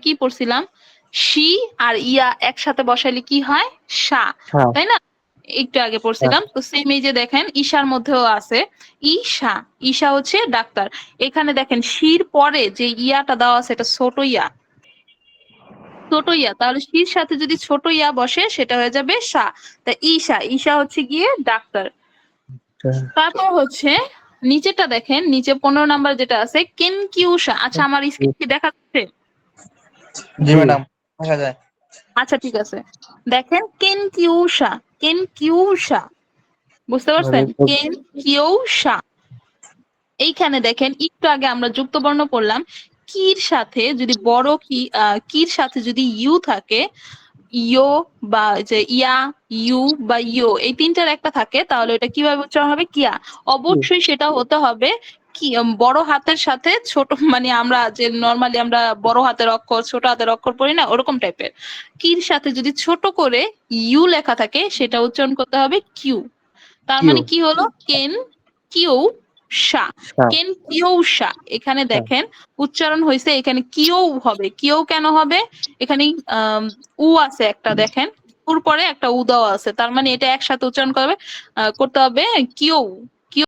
কি পড়ছিলাম, শি আর ইয়া একসাথে বসাইলে কি হয়, সা, হ্যাঁ তাই না? একটু আগে হ্যাঁ পড়ছিলাম। তো সেম এই যে দেখেন ঈশার মধ্যেও আছে ঈশা, ঈশা হচ্ছে ডাক্তার। এখানে দেখেন শির পরে যে ইয়াটা দেওয়া আছে এটা ছোট ইয়া, ছোট ইয়া, তাহলে শির সাথে যদি ছোট ইয়া বসে সেটা হয়ে যাবে সা। তা ঈশা, ঈশা হচ্ছে গিয়ে ডাক্তার। তারপর হচ্ছে নিচেটা দেখেন, নিচে 15 নাম্বার যেটা আছে কেনকিউসা। আচ্ছা আমার স্ক্রিন কি দেখাচ্ছে? জি ম্যাডাম, দেখা যায়। আচ্ছা ঠিক আছে, দেখেন কেনকিউসা, কেনকিউসা, বুঝতে পারছেন? কেনকিউসা। এইখানে দেখেন একটু আগে আমরা যুক্ত বর্ণ পড়লাম, কির সাথে যদি বড় কি কির সাথে যদি ইউ থাকে, ইয়ো বা যে ইয়া, ইউ বা ইয়ো, এই তিনটার একটা থাকে, তাহলে এটা কিভাবে উচ্চারণ হবে, কিয়া। অবশ্যই সেটা হতে হবে কি বড় হাতের সাথে ছোট, মানে আমরা যে নরমালি আমরা বড় হাতের অক্ষর ছোট হাতের অক্ষর পড়ি না, ওরকম টাইপের। কির সাথে যদি ছোট করে ইউ লেখা থাকে সেটা উচ্চারণ করতে হবে কিউ। তার কিউ মানে কি হলো, কেন কিউ সা, কেন কিউ সা। এখানে দেখেন উচ্চারণ হয়েছে, এখানে কিউ হবে, কিউ কেন হবে, এখানে উ আছে একটা, দেখেন উর পরে একটা উ দেওয়া আছে, তার মানে এটা একসাথে উচ্চারণ করতে হবে কিউ।